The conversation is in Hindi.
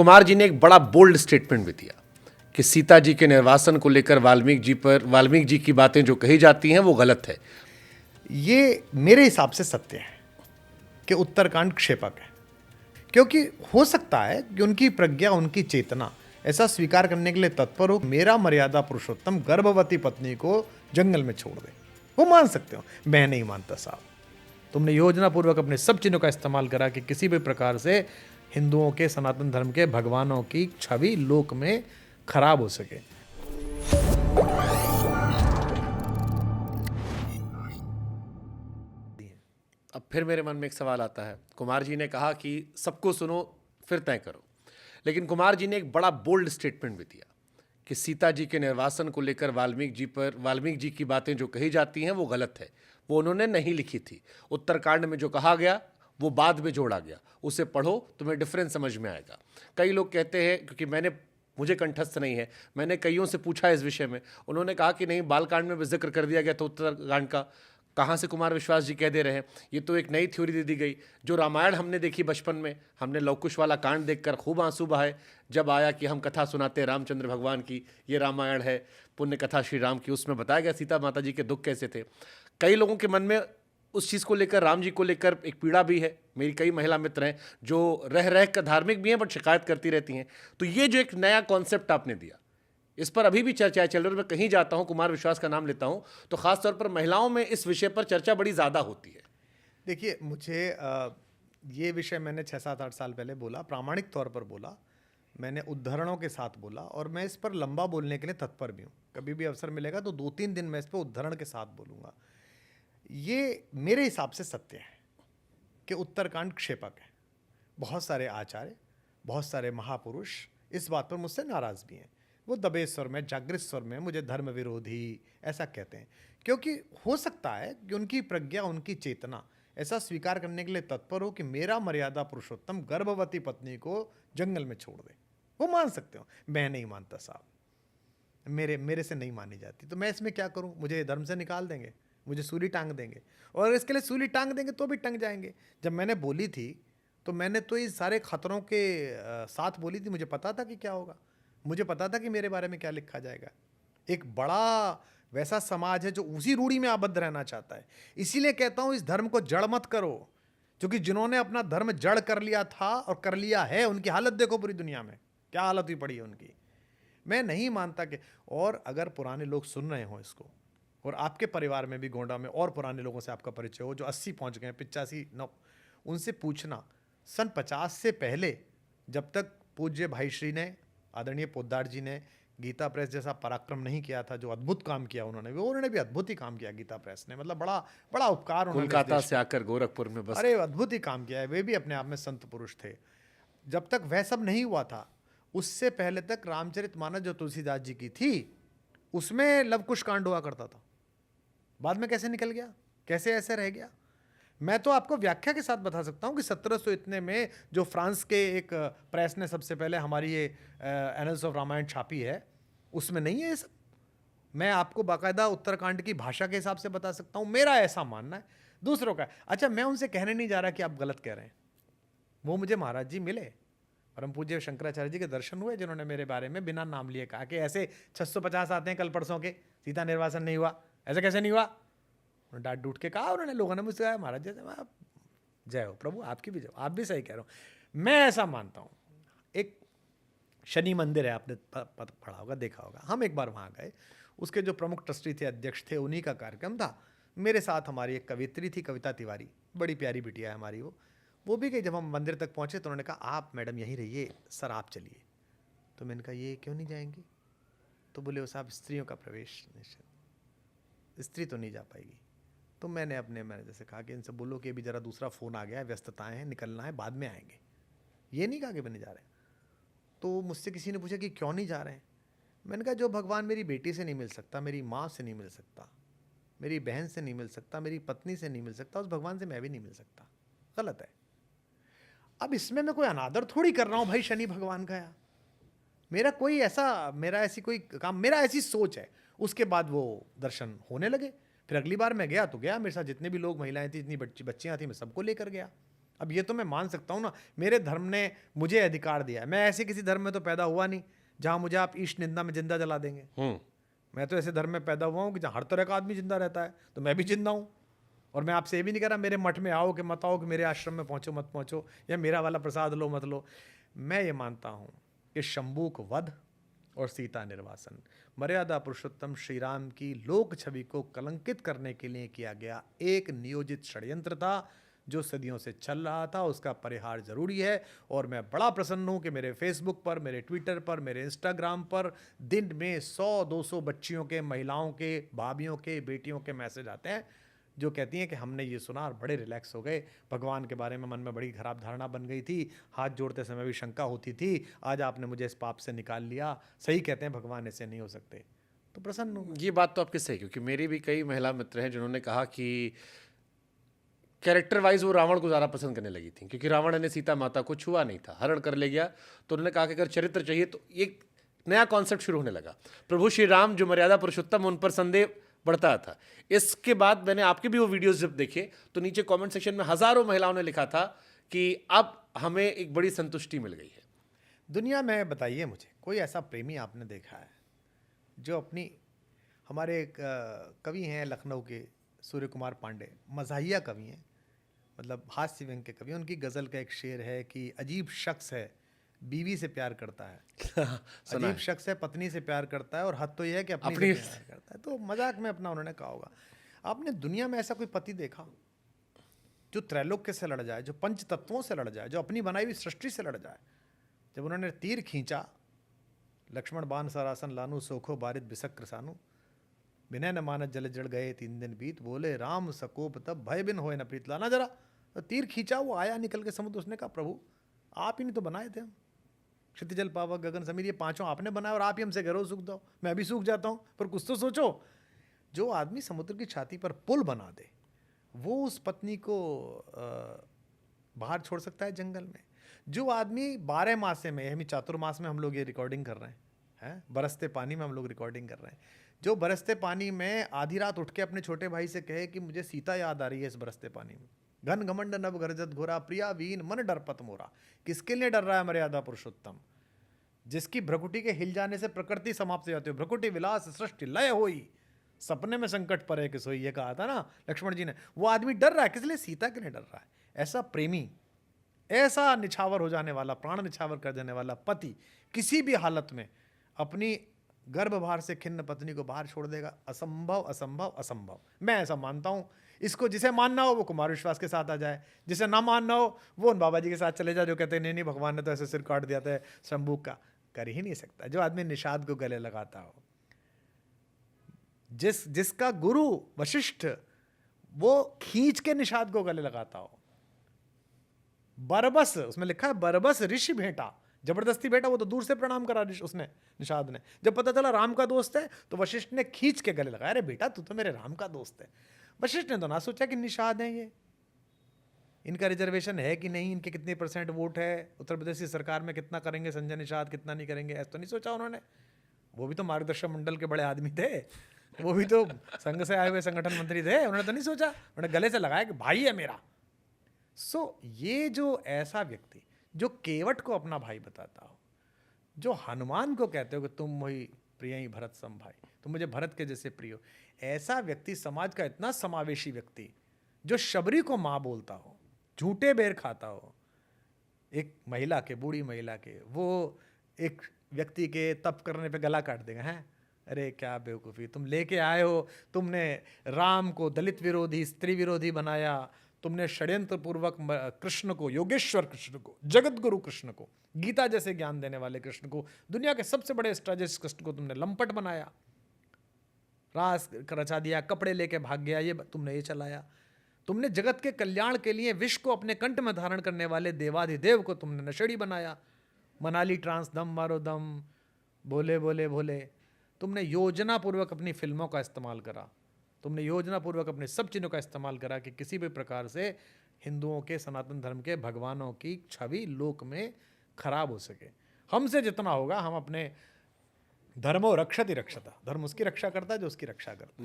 कुमार जी ने एक बड़ा बोल्ड स्टेटमेंट भी दिया कि सीता जी के निर्वासन को लेकर वाल्मीकि जी की बातें जो कही जाती हैं वो गलत है। ये मेरे हिसाब से सत्य है कि उत्तरकांड क्षेपक है, क्योंकि हो सकता है कि उनकी प्रज्ञा, उनकी चेतना ऐसा स्वीकार करने के लिए तत्पर हो, मेरा मर्यादा पुरुषोत्तम गर्भवती पत्नी को जंगल में छोड़ दे। वो मान सकते हो, मैं नहीं मानता साहब। तुमने योजनापूर्वक अपने सब चिन्हों का इस्तेमाल करा कि किसी भी प्रकार से हिंदुओं के, सनातन धर्म के भगवानों की छवि लोक में खराब हो सके। अब फिर मेरे मन में एक सवाल आता है। कुमार जी ने कहा कि सबको सुनो फिर तय करो, लेकिन कुमार जी ने एक बड़ा बोल्ड स्टेटमेंट भी दिया कि सीता जी के निर्वासन को लेकर वाल्मीकि जी की बातें जो कही जाती हैं वो गलत है। वो उन्होंने नहीं लिखी थी। उत्तरकांड में जो कहा गया वो बाद में जोड़ा गया, उसे पढ़ो, तुम्हें डिफरेंस समझ में आएगा। कई लोग कहते हैं, क्योंकि मुझे कंठस्थ नहीं है, मैंने कईयों से पूछा इस विषय में, उन्होंने कहा कि नहीं, बालकांड में भी जिक्र कर दिया गया था उत्तरकांड का। कहाँ से कुमार विश्वास जी कह दे रहे हैं? ये तो एक नई थ्योरी दे दी गई। जो रामायण हमने देखी बचपन में, हमने लवकुश वाला कांड देखकर खूब आंसू बहाए। जब आया कि हम कथा सुनाते रामचंद्र भगवान की, ये रामायण है, पुण्य कथा श्री राम की, उसमें बताया गया सीता माता जी के दुख कैसे थे। कई लोगों के मन में उस चीज़ को लेकर, राम जी को लेकर एक पीड़ा भी है। मेरी कई महिला मित्र हैं जो रह रह कर धार्मिक भी हैं बट शिकायत करती रहती हैं। तो ये जो एक नया कॉन्सेप्ट आपने दिया, इस पर अभी भी चर्चाएं चल रही है। मैं कहीं जाता हूं, कुमार विश्वास का नाम लेता हूं, तो खासतौर पर महिलाओं में इस विषय पर चर्चा बड़ी ज़्यादा होती है। देखिए, मुझे ये विषय मैंने 6-7-8 साल पहले बोला, प्रामाणिक तौर पर बोला, मैंने उद्धरणों के साथ बोला, और मैं इस पर लंबा बोलने के लिए तत्पर भी हूँ। कभी भी अवसर मिलेगा तो 2-3 दिन मैं इस पर उद्धरण के साथ बोलूँगा। ये मेरे हिसाब से सत्य है कि उत्तरकांड क्षेपक है। बहुत सारे आचार्य, बहुत सारे महापुरुष इस बात पर मुझसे नाराज़ भी हैं। वो दबे स्वर में, जागृत स्वर में मुझे धर्म विरोधी ऐसा कहते हैं, क्योंकि हो सकता है कि उनकी प्रज्ञा, उनकी चेतना ऐसा स्वीकार करने के लिए तत्पर हो कि मेरा मर्यादा पुरुषोत्तम गर्भवती पत्नी को जंगल में छोड़ दे। वो मान सकते हो, मैं नहीं मानता साहब। मेरे से नहीं मानी जाती, तो मैं इसमें क्या करूं? मुझे धर्म से निकाल देंगे, मुझे सूली टांग देंगे, और इसके लिए सूली टांग देंगे तो भी टंग जाएंगे। जब मैंने बोली थी तो मैंने तो इस सारे खतरों के साथ बोली थी। मुझे पता था कि क्या होगा, मुझे पता था कि मेरे बारे में क्या लिखा जाएगा। एक बड़ा वैसा समाज है जो उसी रूढ़ी में आबद्ध रहना चाहता है। इसीलिए कहता हूं, इस धर्म को जड़ मत करो, क्योंकि जिन्होंने अपना धर्म जड़ कर लिया था और कर लिया है, उनकी हालत देखो पूरी दुनिया में क्या हालत हुई पड़ी है उनकी। मैं नहीं मानता कि, और अगर पुराने लोग सुन रहे हों इसको, और आपके परिवार में भी गोंडा में और पुराने लोगों से आपका परिचय हो जो 80 पहुंच गए, 85, 9, उनसे पूछना, सन 50 से पहले जब तक पूज्य भाई श्री ने, आदरणीय पोद्दार जी ने गीता प्रेस जैसा पराक्रम नहीं किया था, जो अद्भुत काम किया उन्होंने भी अद्भुत ही काम किया गीता प्रेस ने। मतलब बड़ा बड़ा उपकार उन्होंने कोलकाता से आकर गोरखपुर में बस, अरे अद्भुत ही काम किया है। वे भी अपने आप में संत पुरुष थे। जब तक वह सब नहीं हुआ था, उससे पहले तक रामचरितमानस जो तुलसीदास जी की थी, उसमें लवकुश कांड हुआ करता था। बाद में कैसे निकल गया, कैसे ऐसे रह गया? मैं तो आपको व्याख्या के साथ बता सकता हूँ कि 1700 इतने में जो फ्रांस के एक प्रेस ने सबसे पहले हमारी ये एनल्स ऑफ रामायण छापी है, उसमें नहीं है ये सब। मैं आपको बाकायदा उत्तरकांड की भाषा के हिसाब से बता सकता हूँ। मेरा ऐसा मानना है, दूसरों का। अच्छा, मैं उनसे कहने नहीं जा रहा कि आप गलत कह रहे हैं। वो मुझे महाराज जी मिले, परम पूज्य शंकराचार्य जी के दर्शन हुए, जिन्होंने मेरे बारे में बिना नाम लिए कहा कि ऐसे 650 आते हैं कल परसों के, सीता निर्वासन नहीं हुआ, ऐसा कैसे नहीं हुआ? उन्होंने डांट डूट के कहा। उन्होंने, लोगों ने मुझसे कहा, महाराज जी जय हो प्रभु, आपकी भी जय, आप भी सही कह रहे हो। मैं ऐसा मानता हूँ, एक शनि मंदिर है, आपने पढ़ा होगा, देखा होगा। हम एक बार वहाँ गए, उसके जो प्रमुख ट्रस्टी थे, अध्यक्ष थे, उन्हीं का कार्यक्रम था। मेरे साथ हमारी एक कवित्री थी, कविता तिवारी, बड़ी प्यारी बिटिया है हमारी। वो भी गई। जब हम मंदिर तक पहुँचे तो उन्होंने कहा, आप मैडम यहीं रहिए, सर आप चलिए। तो मैंने कहा, ये क्यों नहीं जाएंगी? तो बोले, वो साहब स्त्रियों का प्रवेश निषेध, स्त्री तो नहीं जा पाएगी। तो मैंने अपने मैनेजर से कहा कि इनसे बोलो कि अभी ज़रा दूसरा फ़ोन आ गया है, व्यस्तताएं हैं, निकलना है, बाद में आएंगे। ये नहीं कहा कि मैं नहीं जा रहे। तो मुझसे किसी ने पूछा कि क्यों नहीं जा रहे हैं? मैंने कहा, जो भगवान मेरी बेटी से नहीं मिल सकता, मेरी माँ से नहीं मिल सकता, मेरी बहन से नहीं मिल सकता, मेरी पत्नी से नहीं मिल सकता, उस भगवान से मैं भी नहीं मिल सकता। गलत है। अब इसमें मैं कोई अनादर थोड़ी कर रहा हूँ भाई शनि भगवान का। यार मेरा ऐसी कोई काम, मेरा ऐसी सोच है। उसके बाद वो दर्शन होने लगे। फिर अगली बार मैं गया तो गया, मेरे साथ जितने भी लोग, महिलाएं थी, जितनी बच्चियां थी, मैं सबको लेकर गया। अब ये तो मैं मान सकता हूँ ना, मेरे धर्म ने मुझे अधिकार दिया है। मैं ऐसे किसी धर्म में तो पैदा हुआ नहीं जहाँ मुझे आप ईश निंदा में जिंदा जला देंगे। मैं तो ऐसे धर्म में पैदा हुआ हूँ कि जहाँ हर तरह का आदमी जिंदा रहता है, तो मैं भी जिंदा हूँ। और मैं आपसे ये भी नहीं कह रहा मेरे मठ में आओ कि मत आओ, कि मेरे आश्रम में पहुँचो मत पहुँचो, या मेरा वाला प्रसाद लो मत लो। मैं ये मानता हूँ कि शंभूक वध और सीता निर्वासन मर्यादा पुरुषोत्तम श्री राम की लोक छवि को कलंकित करने के लिए किया गया एक नियोजित षड्यंत्र था, जो सदियों से चल रहा था। उसका परिहार जरूरी है। और मैं बड़ा प्रसन्न हूं कि मेरे फेसबुक पर, मेरे ट्विटर पर, मेरे इंस्टाग्राम पर दिन में 100-200 बच्चियों के, महिलाओं के, भाभियों के, बेटियों के मैसेज आते हैं जो कहती हैं कि हमने ये सुना और बड़े रिलैक्स हो गए। भगवान के बारे में मन में बड़ी खराब धारणा बन गई थी, हाथ जोड़ते समय भी शंका होती थी, आज आपने मुझे इस पाप से निकाल लिया। सही कहते हैं, भगवान ऐसे नहीं हो सकते। तो प्रसन्न हूँ। ये बात तो आपकी सही, क्योंकि मेरी भी कई महिला मित्र हैं जिन्होंने कहा कि कैरेक्टर वाइज वो रावण को ज़्यादा पसंद करने लगी थी, क्योंकि रावण ने सीता माता को छुआ नहीं था, हरण कर ले गया। तो उन्होंने कहा कि अगर चरित्र चाहिए तो एक नया कॉन्सेप्ट शुरू होने लगा। प्रभु श्री राम जो मर्यादा पुरुषोत्तम, उन पर संदेह बढ़ता था। इसके बाद मैंने आपके भी वो वीडियोस जब देखे तो नीचे कमेंट सेक्शन में हजारों महिलाओं ने लिखा था कि अब हमें एक बड़ी संतुष्टि मिल गई है। दुनिया में बताइए मुझे कोई ऐसा प्रेमी आपने देखा है जो अपनी, हमारे एक कवि हैं लखनऊ के, सूर्य कुमार पांडे, मज़ाहिया कवि हैं, मतलब हास्य व्यंग के कवि। उनकी गज़ल का एक शेर है कि अजीब शख्स है बीवी से प्यार करता है अजीब शख्स है पत्नी से प्यार करता है, और हद तो यह है कि अपनी से प्यार करता है। तो मजाक में अपना उन्होंने कहा होगा। आपने दुनिया में ऐसा कोई पति देखा जो त्रैलोक्य से लड़ जाए, जो पंच तत्वों से लड़ जाए, जो अपनी बनाई हुई सृष्टि से लड़ जाए? जब उन्होंने तीर खींचा, लक्ष्मण बाण सरासन लानू, सोखो बारिद बिसक्र सानू, विनय न मानत जल जड़ गए 3 दिन बीत, बोले राम सकोप तब भय बिन होए न प्रीत। लाना जरा। तो तीर खींचा, वो आया निकल के समुद्र। उसने कहा प्रभु आप ही नहीं तो बनाए थे हम, क्षिति जल पावक गगन समीर, ये पांचों आपने बनाया और आप ही हमसे करो सूख दो। मैं भी सूख जाता हूँ, पर कुछ तो सोचो। जो आदमी समुद्र की छाती पर पुल बना दे, वो उस पत्नी को बाहर छोड़ सकता है जंगल में? जो आदमी 12 मासे में, यानी चातुर्मास में हम लोग ये रिकॉर्डिंग कर रहे हैं, बरसते पानी में हम लोग रिकॉर्डिंग कर रहे हैं, जो बरसते पानी में आधी रात उठ के अपने छोटे भाई से कहे कि मुझे सीता याद आ रही है इस बरसते पानी में, घन घमंड नभ गरजत घोरा, प्रिया वीन मन डरपत मोरा। किसके लिए डर रहा है मर्यादा पुरुषोत्तम? जिसकी भ्रकुटी के हिल जाने से प्रकृति समाप्त हो जाती है। भ्रकुटी विलास सृष्टि लय होई, सपने में संकट परे कि सोई, ये कहा था ना लक्ष्मण जी ने। वो आदमी डर रहा है, किस लिए? सीता के लिए डर रहा है। ऐसा प्रेमी, ऐसा निछावर हो जाने वाला, प्राण निछावर कर देने वाला पति किसी भी हालत में अपनी गर्भभार से खिन्न पत्नी को बाहर छोड़ देगा? असंभव असंभव असंभव। मैं ऐसा मानता हूं। इसको जिसे मानना हो वो कुमार विश्वास के साथ आ जाए, जिसे ना मानना हो वो उन बाबा जी के साथ चले जाए जो कहते हैं नहीं नहीं भगवान ने तो ऐसे सिर काट दिया था शंभूक का। कर ही नहीं सकता। जो आदमी निषाद को गले लगाता हो, जिसका गुरु वशिष्ठ वो खींच के निषाद को गले लगाता हो, बरबस, उसमें लिखा है बरबस ऋषि भेंटा, जबरदस्ती बेटा, वो तो दूर से प्रणाम करा उसने, निषाद ने। जब पता चला राम का दोस्त है तो वशिष्ठ ने खींच के गले लगाया, अरे बेटा तू तो मेरे राम का दोस्त है। वशिष्ठ ने तो ना सोचा कि निषाद है ये, इनका रिजर्वेशन है कि नहीं, इनके कितने % वोट है, उत्तर प्रदेश की सरकार में कितना करेंगे संजय निषाद, कितना नहीं करेंगे, ऐसा तो नहीं सोचा उन्होंने। वो भी तो मार्गदर्शक मंडल के बड़े आदमी थे, वो भी तो संघ से आए हुए संगठन मंत्री थे। उन्होंने तो नहीं सोचा, उन्होंने गले से लगाया कि भाई है मेरा। ये जो ऐसा व्यक्ति जो केवट को अपना भाई बताता हो, जो हनुमान को कहते हो कि तुम वही प्रिय ही भरत सम भाई, तुम मुझे भरत के जैसे प्रिय हो, ऐसा व्यक्ति, समाज का इतना समावेशी व्यक्ति, जो शबरी को माँ बोलता हो, झूठे बेर खाता हो, एक महिला के, बूढ़ी महिला के, वो एक व्यक्ति के तप करने पे गला काट देगा। हैं, अरे क्या बेवकूफ़ी तुम लेके आए हो। तुमने राम को दलित विरोधी, स्त्री विरोधी बनाया, तुमने षड्यंत्र पूर्वक कृष्ण को, योगेश्वर कृष्ण को, जगत गुरु कृष्ण को, गीता जैसे ज्ञान देने वाले कृष्ण को, दुनिया के सबसे बड़े स्ट्रेटेजिस्ट कृष्ण को तुमने लंपट बनाया, रास रचा दिया, कपड़े लेके भाग गया, ये तुमने ये चलाया। तुमने जगत के कल्याण के लिए विष को अपने कंठ में धारण करने वाले देवाधिदेव को तुमने नशेड़ी बनाया। मनाली ट्रांस, दम मारो दम, भोले भोले भोले। तुमने योजना पूर्वक अपनी फिल्मों का इस्तेमाल करा, तुमने योजना पूर्वक अपने सब चीज़ों का इस्तेमाल करा कि किसी भी प्रकार से हिंदुओं के, सनातन धर्म के भगवानों की छवि लोक में खराब हो सके। हमसे जितना होगा हम अपने धर्मो रक्षति रक्षता, धर्म उसकी रक्षा करता है जो उसकी रक्षा करता है।